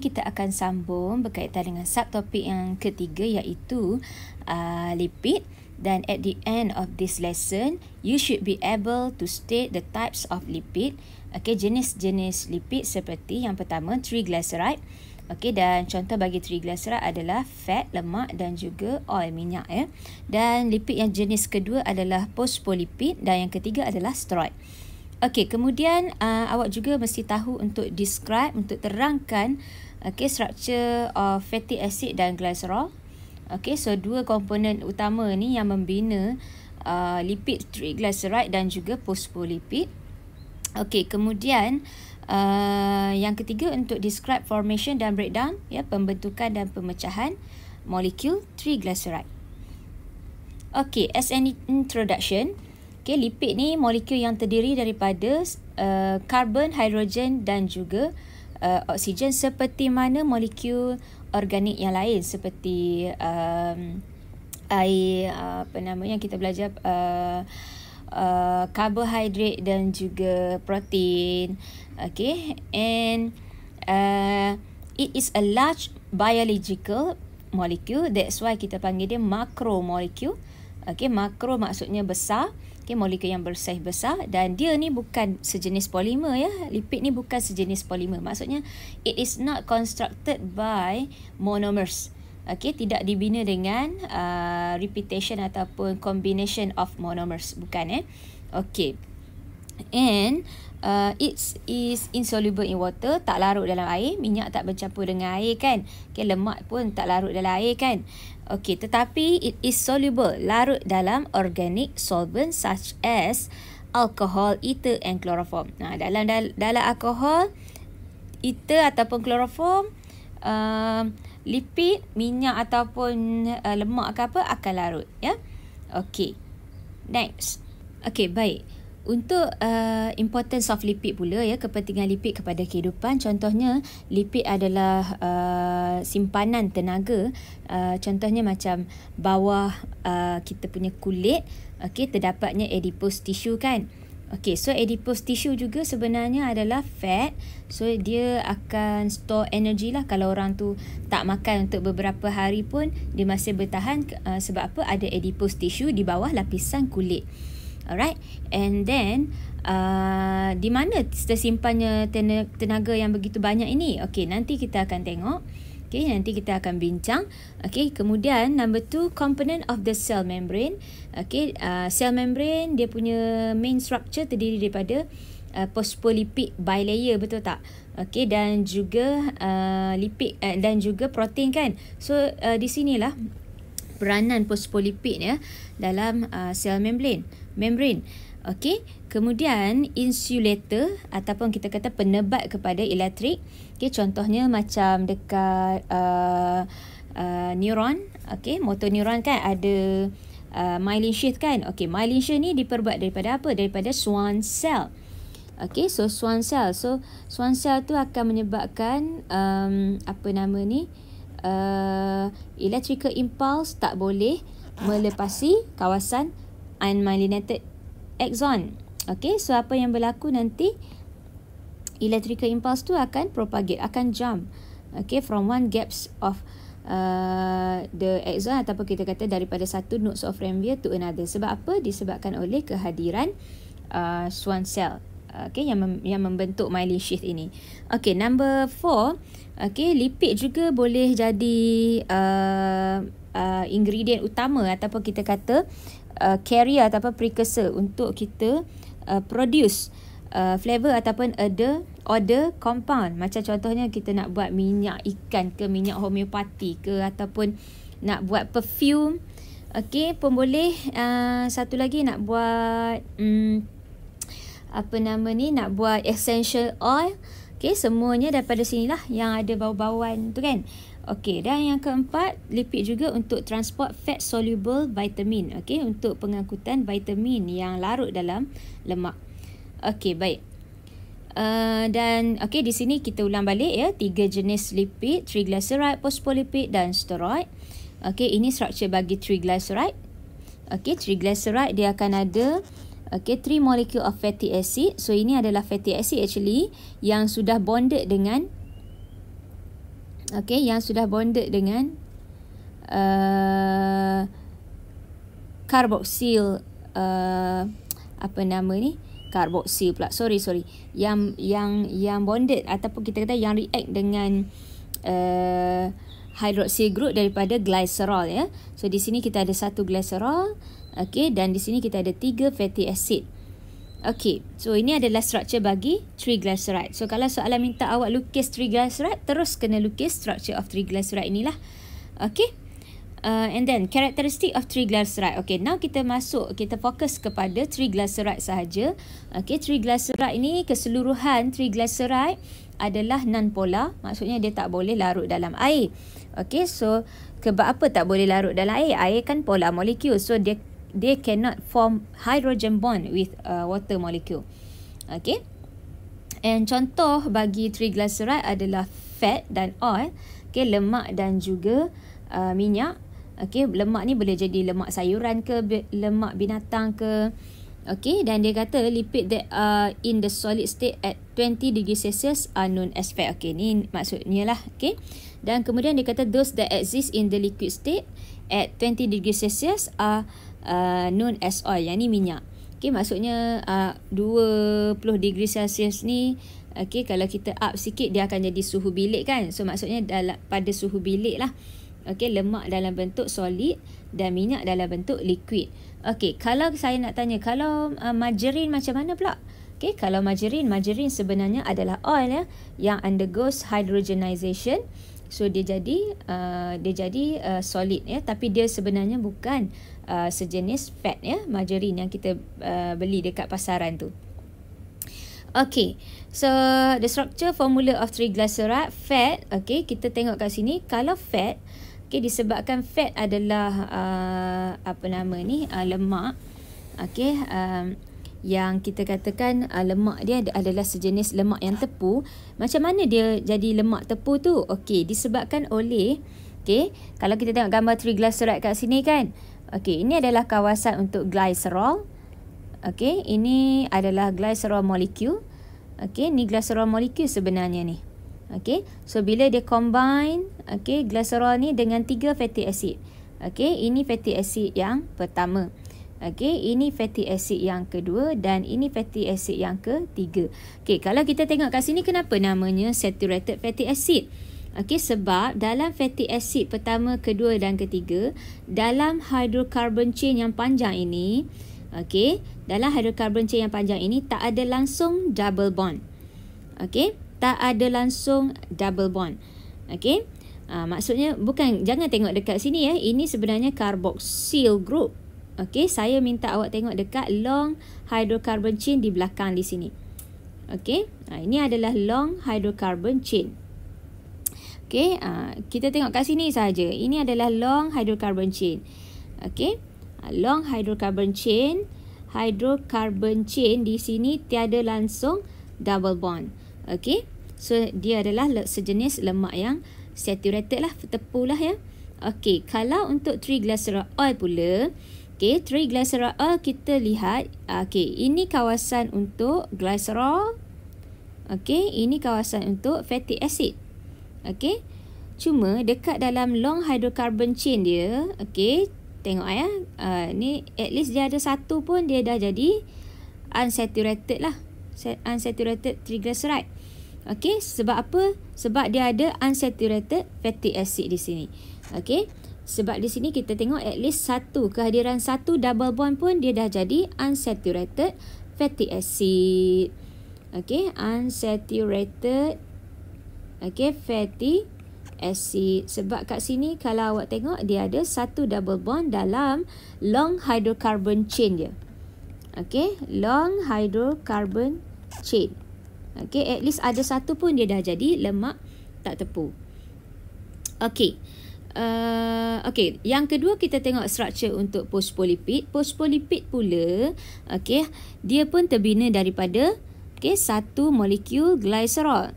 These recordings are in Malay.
kita akan sambung berkaitan dengan subtopik yang ketiga, iaitu lipid. Dan at the end of this lesson, you should be able to state the types of lipid. Okay, jenis-jenis lipid seperti yang pertama triglyceride. Okay, dan contoh bagi triglyceride adalah fat, lemak dan juga oil, minyak ya. Dan lipid yang jenis kedua adalah phospholipid dan yang ketiga adalah steroid. Okay, kemudian awak juga mesti tahu untuk describe, untuk terangkan structure of fatty acid dan glycerol. Okay, so dua komponen utama ni yang membina lipid triglyceride dan juga phospholipid. Okay, kemudian yang ketiga untuk describe formation dan breakdown, pembentukan dan pemecahan molekul triglyceride. Okay, as an introduction, lipid ni molekul yang terdiri daripada karbon, hidrogen dan juga oksigen, seperti mana molekul organik yang lain seperti air, yang kita belajar karbohidrat dan juga protein. Okay, and it is a large biological molecule, that's why kita panggil dia macromolecule. Okay, makro maksudnya besar. Okay, molekul yang bersaiz besar, dan dia ni bukan sejenis polimer ya. Lipid ni bukan sejenis polimer. Maksudnya it is not constructed by monomers. Okay, tidak dibina dengan repetition ataupun combination of monomers, bukan Okay. And it is insoluble in water, tak larut dalam air. Minyak tak bercampur dengan air kan. Okay, lemak pun tak larut dalam air kan. Okay, tetapi it is soluble, larut dalam organic solvent such as alcohol, ether and chloroform. Dalam alkohol, ether ataupun chloroform, lipid, minyak ataupun lemak ke apa akan larut ya. Okay, next. Okay, baik. Untuk importance of lipid pula kepentingan lipid kepada kehidupan, contohnya lipid adalah simpanan tenaga. Contohnya macam bawah kita punya kulit, terdapatnya adipose tissue kan. Okay, so adipose tissue juga sebenarnya adalah fat. So dia akan store energy lah. Kalau orang tu tak makan untuk beberapa hari pun dia masih bertahan, sebab apa? Ada adipose tissue di bawah lapisan kulit. Alright, and then di mana tersimpannya tenaga yang begitu banyak ini? Okay, nanti kita akan tengok. Okay, nanti kita akan bincang. Okay, kemudian number 2, component of the cell membrane. Okay, cell membrane dia punya main structure terdiri daripada phospholipid bilayer, betul tak? Okay, dan juga lipid dan juga protein kan. So di sinilah peranan phospholipid dalam cell membrane. Okey, kemudian insulator ataupun kita kata penebat kepada elektrik. Okey, contohnya macam dekat neuron, okey, motor neuron kan ada myelin sheath kan. Okey, myelin sheath ni diperbuat daripada apa? Daripada Schwann cell. Okey, so Schwann cell. So Schwann cell tu akan menyebabkan electrical impulse tak boleh melepasi kawasan unmyelinated axon. Okay, so apa yang berlaku nanti? Electrical impulse tu akan propagate, akan jump. Okay, from one gaps of the axon, ataupun kita kata daripada satu nodes of Ranvier to another. Sebab apa? Disebabkan oleh kehadiran Schwann cell. Okay, yang membentuk myelin sheath ini. Okay, number 4. Okay, lipid juga boleh jadi ingredient utama ataupun kita kata carrier ataupun precursor untuk kita produce flavor ataupun odor compound. Macam contohnya kita nak buat minyak ikan ke, minyak homeopati ke, ataupun nak buat perfume. Okay, pun boleh. Satu lagi nak buat nak buat essential oil. Okay, semuanya daripada sinilah yang ada bau-bauan tu kan. Okey, dan yang keempat, lipid juga untuk transport fat soluble vitamin. Okey, untuk pengangkutan vitamin yang larut dalam lemak. Okey, baik. Dan okey, di sini kita ulang balik 3 jenis lipid, triglyceride, phospholipid dan steroid. Okey, ini struktur bagi triglyceride. Okey, triglyceride dia akan ada 3 molecule of fatty acid. So ini adalah fatty acid actually yang sudah bonded dengan okey, yang sudah bonded dengan karboksil, apa nama ni, karboksil pula, sorry, yang bonded ataupun kita kata yang react dengan hydroxyl group daripada glycerol, ya. So di sini kita ada 1 glycerol, okey, dan di sini kita ada 3 fatty acid. Okey, so ini adalah structure bagi triglyceride. So kalau soalan minta awak lukis triglyceride, terus kena lukis structure of triglyceride inilah. Okey. And then characteristic of triglyceride. Okay, now kita fokus kepada triglyceride sahaja. Okay, triglyceride ini, keseluruhan triglyceride adalah non-polar. Maksudnya dia tak boleh larut dalam air. Okay, so sebab apa tak boleh larut dalam air? Air kan polar molecule. So they cannot form hydrogen bond with water molecule. Okay. And contoh bagi triglyceride adalah fat dan oil. Okay, lemak dan juga minyak. Okey, lemak ni boleh jadi lemak sayuran ke, lemak binatang ke. Okey, dan dia kata lipid that are in the solid state at 20 degrees Celsius are known as fat. Okey, ni maksudnya lah. Okey. Dan kemudian dia kata those that exist in the liquid state at 20 degrees Celsius are known as oil. Yang ni minyak. Okey, maksudnya 20 degrees Celsius ni, okey, kalau kita up sikit dia akan jadi suhu bilik kan. So maksudnya pada suhu bilik lah. Okey, lemak dalam bentuk solid dan minyak dalam bentuk liquid. Okey, kalau saya nak tanya, kalau margarine macam mana pula? Okey, kalau margarine sebenarnya adalah oil, ya, yang undergoes hydrogenization. So dia jadi solid, ya, tapi dia sebenarnya bukan sejenis fat, ya, margarine yang kita beli dekat pasaran tu. Okay, so the structure formula of triglyceride, fat. Okay, kita tengok kat sini. Kalau fat, okay, disebabkan fat adalah lemak. Okay, yang kita katakan lemak dia adalah sejenis lemak yang tepu. Macam mana dia jadi lemak tepu tu? Okay, disebabkan oleh, okay, kalau kita tengok gambar triglyceride kat sini kan. Okay, ini adalah kawasan untuk glycerol. Okay, ini adalah glycerol molecule. Okay, ni glycerol molecule sebenarnya ni. Okay, so bila dia combine, okay, glycerol ni dengan 3 fatty acid. Okay, ini fatty acid yang pertama. Okay, ini fatty acid yang kedua dan ini fatty acid yang ketiga. Okay, kalau kita tengok kat sini, kenapa namanya saturated fatty acid? Okay, sebab dalam fatty acid pertama, kedua dan ketiga, dalam hydrocarbon chain yang panjang ini, okay, dalam hydrocarbon chain yang panjang ini tak ada langsung double bond. Okay, tak ada langsung double bond. Okay, maksudnya jangan tengok dekat sini, ya. Ini sebenarnya carboxyl group. Okay, saya minta awak tengok dekat long hydrocarbon chain di belakang di sini. Okay, ini adalah long hydrocarbon chain. Okay, kita tengok kat sini saja. Ini adalah long hydrocarbon chain. Okay, long hydrocarbon chain. Hydrocarbon chain di sini tiada langsung double bond. Okay, so dia adalah sejenis lemak yang saturated lah, tepu lah, ya. Okay, kalau untuk triglyceride oil pula, okay, triglyceride oil kita lihat, okay, ini kawasan untuk glycerol. Okay, ini kawasan untuk fatty acid. Okay, cuma dekat dalam long hydrocarbon chain dia, okay, tengok, ya, ni at least dia ada satu pun dia dah jadi unsaturated lah, unsaturated triglyceride. Okay, sebab apa? Sebab dia ada unsaturated fatty acid di sini. Okay, sebab di sini kita tengok at least kehadiran satu double bond pun dia dah jadi unsaturated fatty acid. Okay, unsaturated, okay, fatty acid. Sebab kat sini kalau awak tengok dia ada satu double bond dalam long hydrocarbon chain dia. Okay, long hydrocarbon chain. Okay, at least ada satu pun dia dah jadi lemak tak tepu. Okay, okay, yang kedua kita tengok structure untuk phospholipid. Phospholipid pula, okay, dia pun terbina daripada, okay, satu molekul glycerol.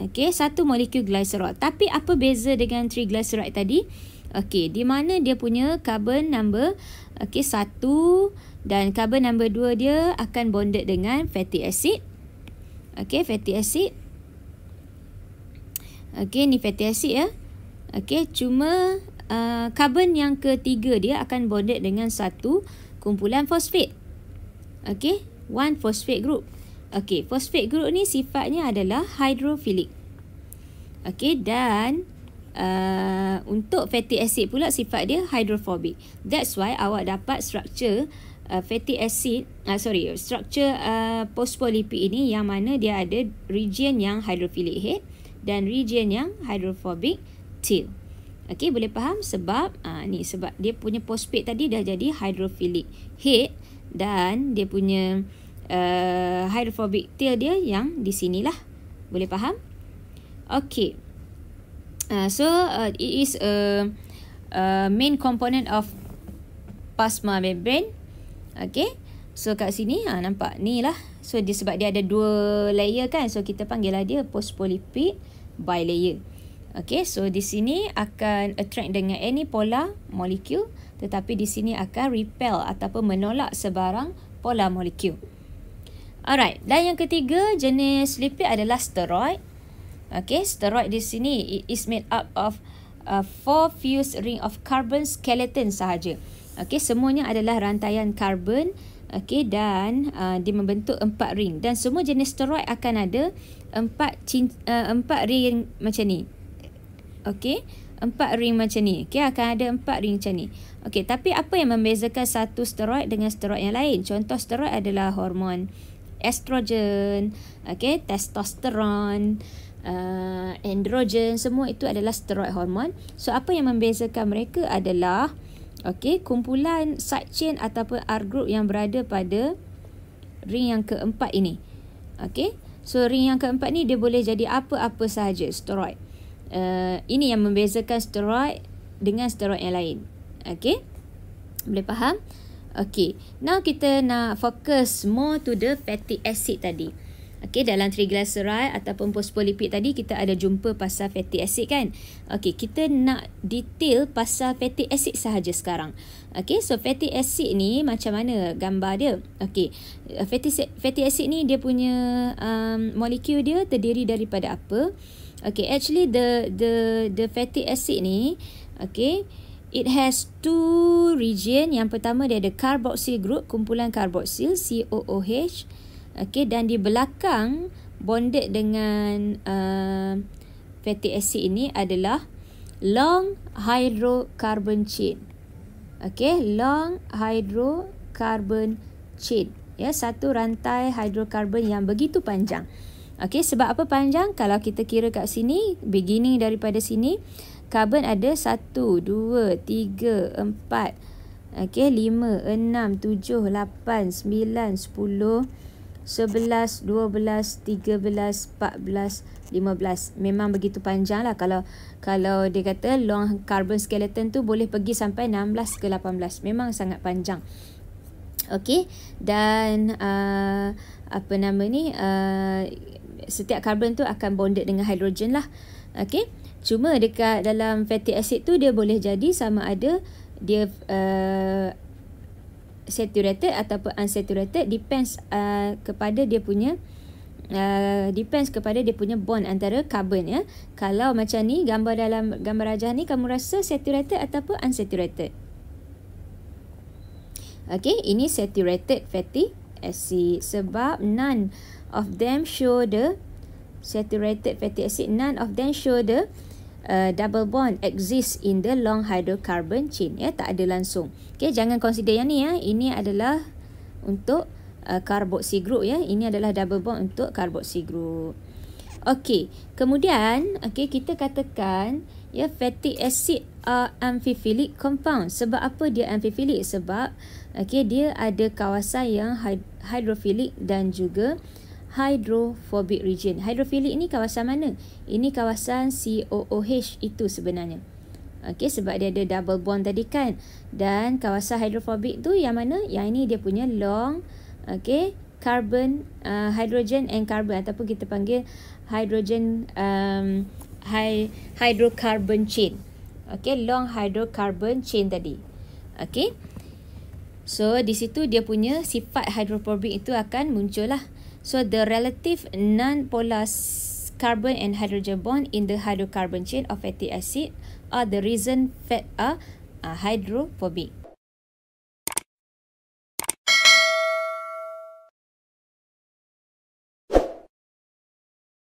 Okay, satu molekul glycerol. Tapi apa beza dengan triglyceride tadi? Okay, di mana dia punya carbon number, okay, 1 dan carbon number 2 dia akan bonded dengan fatty acid. Okay, fatty acid. Okey, ni fatty acid ya. Okey, cuma karbon yang ketiga dia akan bonded dengan satu kumpulan fosfat. Okey, one phosphate group. Okey, phosphate group ni sifatnya adalah hydrophilic. Okey, dan untuk fatty acid pula sifat dia hydrophobic. That's why awak dapat struktur fatty acid, struktur phospholipid ini yang mana dia ada region yang hydrophilic head dan region yang hydrophobic tail. Okey, boleh faham sebab ni sebab dia punya phosphate tadi dah jadi hydrophilic head dan dia punya hydrophobic tail dia yang di sinilah. Boleh faham? Okey. So it is a main component of plasma membrane. Okay, so kat sini nampak ni lah. So dia sebab dia ada dua layer kan, so kita panggil lah dia phospholipid bilayer. Okay, so di sini akan attract dengan any polar molecule, tetapi di sini akan repel ataupun menolak sebarang polar molecule. Alright, dan yang ketiga jenis lipid adalah steroid. Okay, steroid di sini it is made up of 4 fused ring of carbon skeleton sahaja. Okay, semuanya adalah rantaian karbon. Okay, dan dia membentuk 4 ring. Dan semua jenis steroid akan ada 4 ring macam ni. Okay, 4 ring macam ni. Okay, akan ada 4 ring macam ni. Okay, tapi apa yang membezakan satu steroid dengan steroid yang lain? Contoh steroid adalah hormon estrogen, okay, testosteron, androgen, semua itu adalah steroid hormon. So apa yang membezakan mereka adalah kumpulan side chain ataupun R group yang berada pada ring yang keempat ini. Okay, so ring yang keempat ni dia boleh jadi apa-apa sahaja steroid. Ini yang membezakan steroid dengan steroid yang lain. Okay, boleh faham? Okay, now kita nak fokus more to the fatty acid tadi. Okay, dalam triglyceride ataupun phospholipid tadi kita ada jumpa pasal fatty acid kan. Okay, kita nak detail pasal fatty acid sahaja sekarang. Okay, so fatty acid ni macam mana gambar dia? Okay, fatty acid ni dia punya molekul dia terdiri daripada apa? Okay, actually the fatty acid ni, okay, it has 2 region. Yang pertama dia ada carboxyl group, kumpulan carboxyl COOH. Okay, dan di belakang bonded dengan fatty acid ini adalah long hydrocarbon chain. Okay, long hydrocarbon chain. Ya, satu rantai hidrokarbon yang begitu panjang. Okay, sebab apa panjang? Kalau kita kira kat sini, beginning daripada sini, karbon ada 1, 2, 3, 4, okay, 5, 6, 7, 8, 9, 10, 11, 12, 13, 14, 15. Memang begitu panjang lah. Kalau dia kata long carbon skeleton tu boleh pergi sampai 16 ke 18. Memang sangat panjang. Okay, dan apa nama ni, setiap karbon tu akan bonded dengan hidrogen lah. Okay, cuma dekat dalam fatty acid tu dia boleh jadi sama ada dia saturated ataupun unsaturated, depends kepada dia punya bond antara karbon ya. Kalau macam ni gambar dalam gambar rajah ni, kamu rasa saturated ataupun unsaturated? Okay, ini saturated fatty acid sebab none of them show the saturated fatty acid, none of them show the double bond exists in the long hydrocarbon chain ya, tak ada langsung. Okay, jangan consider yang ni ya. Ini adalah untuk carboxyl group ya. Ini adalah double bond untuk carboxyl group. Okay, kemudian kita katakan ya fatty acid are amphiphilic compound. Sebab apa dia amphiphilic? Sebab dia ada kawasan yang hydrophilic dan juga hydrophobic region. Hydrophilic ni kawasan mana? Ini kawasan COOH itu sebenarnya. Okay, sebab dia ada double bond tadi kan. Dan kawasan hydrophobic tu yang mana? Yang ini dia punya long carbon, hydrogen and carbon, ataupun kita panggil hydrogen hydrocarbon chain. Okay, long hydrocarbon chain tadi. Okay, so di situ dia punya sifat hydrophobic itu akan muncul lah. So the relative non-polar carbon and hydrogen bond in the hydrocarbon chain of fatty acid are the reason fat are hydrophobic.